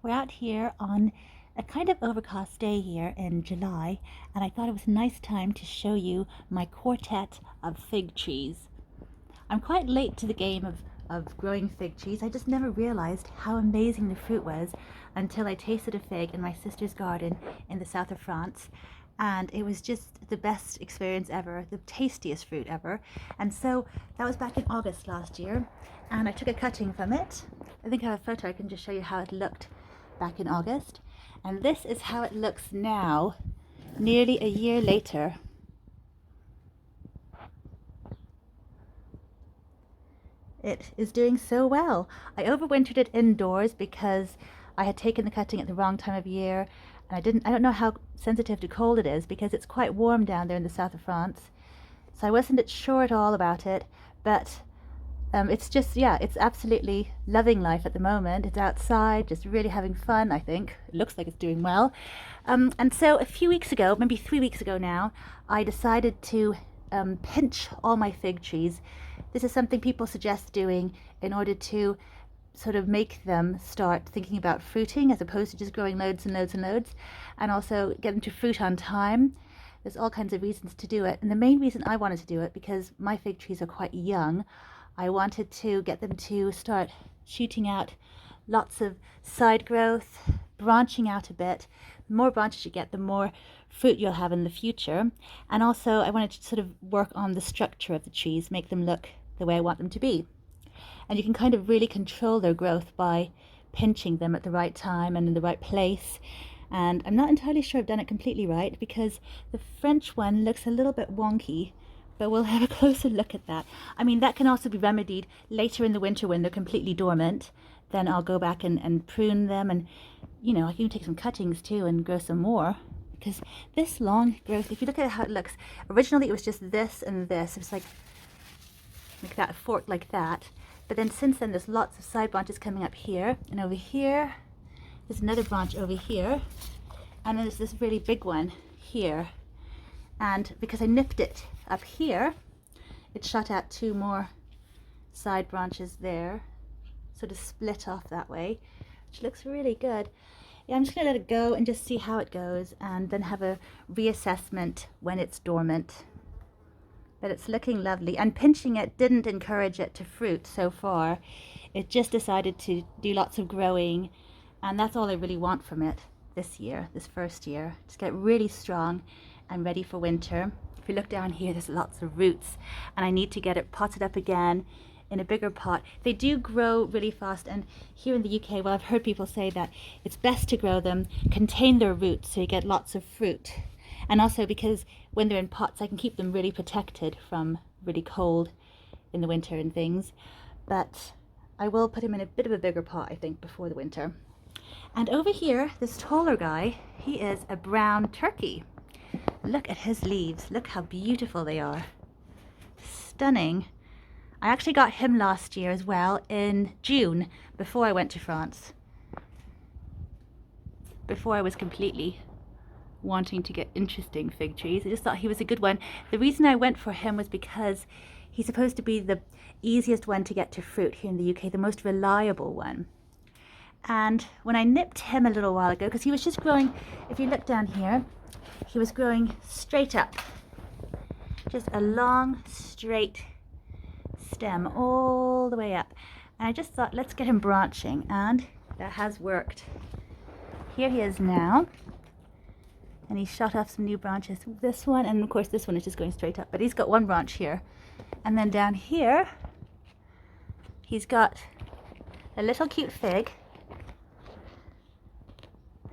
We're out here on a kind of overcast day here in July, and I thought it was a nice time to show you my quartet of fig trees. I'm quite late to the game of growing fig trees. I just never realized how amazing the fruit was until I tasted a fig in my sister's garden in the south of France. And it was just the best experience ever, the tastiest fruit ever. And so that was back in August last year, and I took a cutting from it. I think I have a photo. I can just show you how it looked back in August. And this is how it looks now, nearly a year later. It is doing so well. I overwintered it indoors because I had taken the cutting at the wrong time of year, and I don't know how sensitive to cold it is because it's quite warm down there in the south of France. So I wasn't sure at all about it, but it's just, yeah, it's absolutely loving life at the moment. It's outside, just really having fun, I think. It looks like it's doing well. And so a few weeks ago, maybe 3 weeks ago now, I decided to pinch all my fig trees. This is something people suggest doing in order to sort of make them start thinking about fruiting as opposed to just growing loads and loads and loads, and also get them to fruit on time. There's all kinds of reasons to do it, and the main reason I wanted to do it, because my fig trees are quite young, I wanted to get them to start shooting out lots of side growth, branching out a bit. The more branches you get, the more fruit you'll have in the future. And also I wanted to sort of work on the structure of the trees, make them look the way I want them to be. And you can kind of really control their growth by pinching them at the right time and in the right place. And I'm not entirely sure I've done it completely right because the French one looks a little bit wonky, but we'll have a closer look at that. I mean, that can also be remedied later in the winter when they're completely dormant. Then I'll go back and prune them, and you know, I can take some cuttings too and grow some more, because this long growth, if you look at how it looks, originally it was just this and this. It was like that, fork like that. But then since then there's lots of side branches coming up here, and over here there's another branch over here, and then there's this really big one here. And because I nipped it up here, it shot out 2 more side branches there, sort of split off that way, which looks really good. Yeah, I'm just gonna let it go and just see how it goes, and then have a reassessment when it's dormant. But it's looking lovely, and pinching it didn't encourage it to fruit so far. It just decided to do lots of growing, and that's all I really want from it this year, this first year. Just get really strong and ready for winter. If you look down here, there's lots of roots, and I need to get it potted up again in a bigger pot. They do grow really fast, and here in the UK, well, I've heard people say that it's best to grow them, contain their roots, so you get lots of fruit. And also because when they're in pots, I can keep them really protected from really cold in the winter and things. But I will put him in a bit of a bigger pot, I think, before the winter. And over here, this taller guy, he is a brown turkey. Look at his leaves. Look how beautiful they are. Stunning. I actually got him last year as well in June, before I went to France. Before I was completely wanting to get interesting fig trees. I just thought he was a good one. The reason I went for him was because he's supposed to be the easiest one to get to fruit here in the UK, the most reliable one. And when I nipped him a little while ago, because he was just growing, if you look down here, he was growing straight up. Just a long, straight stem all the way up. And I just thought, let's get him branching, and that has worked. Here he is now. And he shot off some new branches. This one, and of course this one is just going straight up, but he's got one branch here. And then down here, he's got a little cute fig.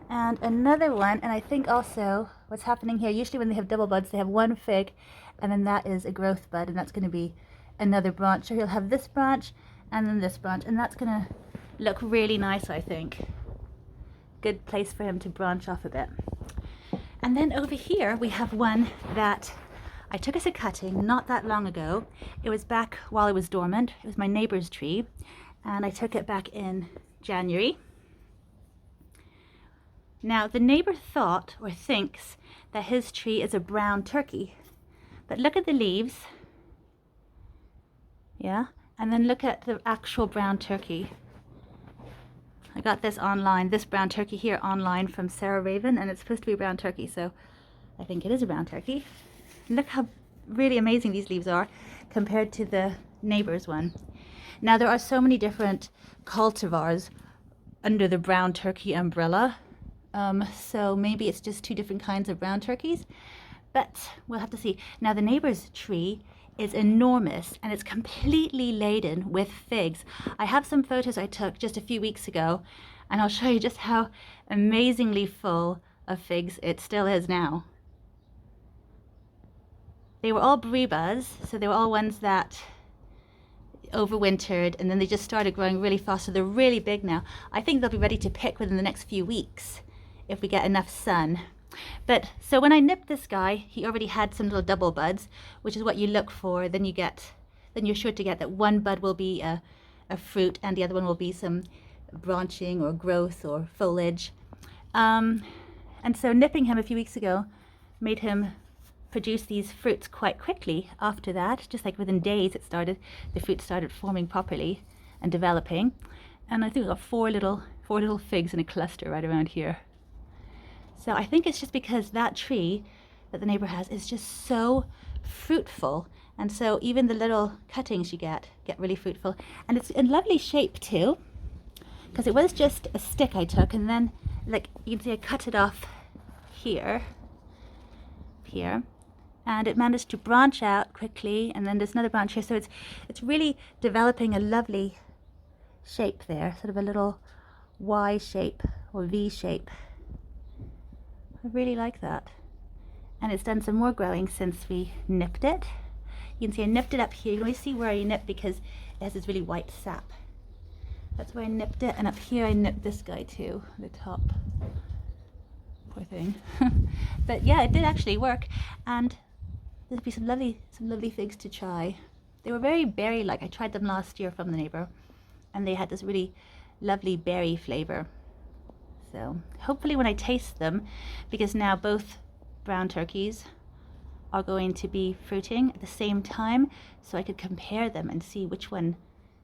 And another one, and I think also what's happening here, usually when they have double buds, they have one fig, and then that is a growth bud, and that's going to be another branch. So he'll have this branch, and then this branch, and that's going to look really nice, I think. Good place for him to branch off a bit. And then over here we have one that I took as a cutting not that long ago. It was back while it was dormant. It was my neighbor's tree, and I took it back in January. Now the neighbor thought or thinks that his tree is a brown turkey, but look at the leaves, yeah, and then look at the actual brown turkey. I got this online, this brown turkey here online from Sarah Raven, and it's supposed to be brown turkey, so I think it is a brown turkey. Look how really amazing these leaves are compared to the neighbor's one. Now there are so many different cultivars under the brown turkey umbrella, so maybe it's just two different kinds of brown turkeys, but we'll have to see. Now the neighbor's tree is enormous and it's completely laden with figs. I have some photos I took just a few weeks ago, and I'll show you just how amazingly full of figs it still is now. They were all Baribas, so they were all ones that overwintered, and then they just started growing really fast, so they're really big now. I think they'll be ready to pick within the next few weeks if we get enough sun. But so when I nipped this guy, he already had some little double buds, which is what you look for. Then you're sure to get that one bud will be a fruit and the other one will be some branching or growth or foliage. And so nipping him a few weeks ago made him produce these fruits quite quickly after that. Just like within days the fruit started forming properly and developing. And I think we got four little figs in a cluster right around here. So I think it's just because that tree that the neighbor has is just so fruitful. And so even the little cuttings you get really fruitful. And it's in lovely shape too, because it was just a stick I took, and then like you can see I cut it off here, and it managed to branch out quickly, and then there's another branch here. So it's really developing a lovely shape there, sort of a little Y shape or V shape. I really like that. And it's done some more growing since we nipped it. You can see I nipped it up here. You can only see where I nipped because it has this really white sap. That's where I nipped it, and up here I nipped this guy too, the top. Poor thing. But yeah, it did actually work, and there'll be some lovely figs to try. They were very berry-like. I tried them last year from the neighbor, and they had this really lovely berry flavor. So hopefully when I taste them, because now both brown turkeys are going to be fruiting at the same time, so I could compare them and see which one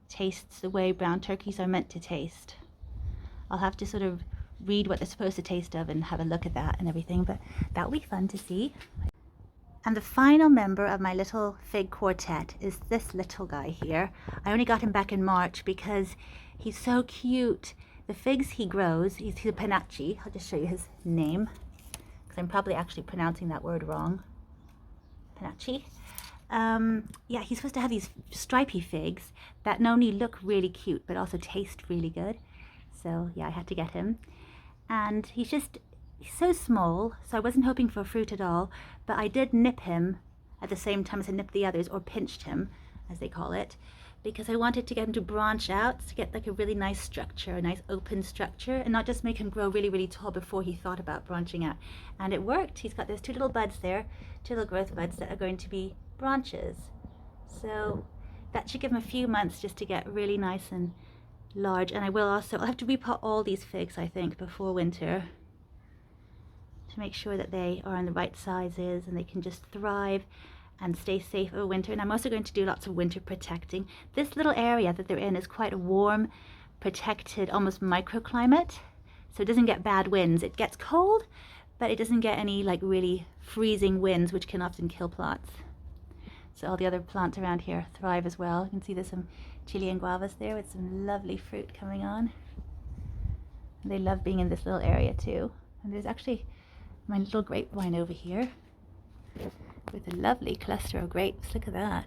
tastes the way brown turkeys are meant to taste. I'll have to sort of read what they're supposed to taste of and have a look at that and everything, but that'll be fun to see. And the final member of my little fig quartet is this little guy here. I only got him back in March because he's so cute. The figs he grows, he's a Panachi. I'll just show you his name, because I'm probably actually pronouncing that word wrong. Panachi. Yeah, he's supposed to have these stripy figs that not only look really cute, but also taste really good. So yeah, I had to get him. And he's so small, so I wasn't hoping for fruit at all, but I did nip him at the same time as I nipped the others, or pinched him, as they call it, because I wanted to get him to branch out, to get like a really nice structure, a nice open structure, and not just make him grow really tall before he thought about branching out. And it worked. He's got those two little buds there, two little growth buds that are going to be branches. So that should give him a few months just to get really nice and large. And I'll have to repot all these figs, I think, before winter, to make sure that they are in the right sizes and they can just thrive and stay safe over winter. And I'm also going to do lots of winter protecting. This little area that they're in is quite a warm, protected, almost microclimate, so it doesn't get bad winds. It gets cold, but it doesn't get any like really freezing winds, which can often kill plants. So all the other plants around here thrive as well. You can see there's some Chilean guavas there with some lovely fruit coming on. And they love being in this little area too. And there's actually my little grapevine over here with a lovely cluster of grapes. Look at that.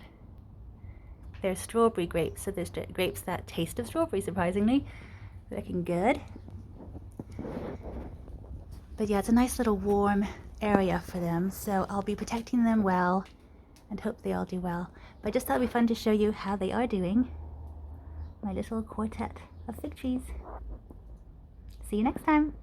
They're strawberry grapes, so there's grapes that taste of strawberry, surprisingly. Looking good. But yeah, it's a nice little warm area for them, so I'll be protecting them well and hope they all do well. But I just thought it'd be fun to show you how they are doing. My little quartet of fig trees. See you next time.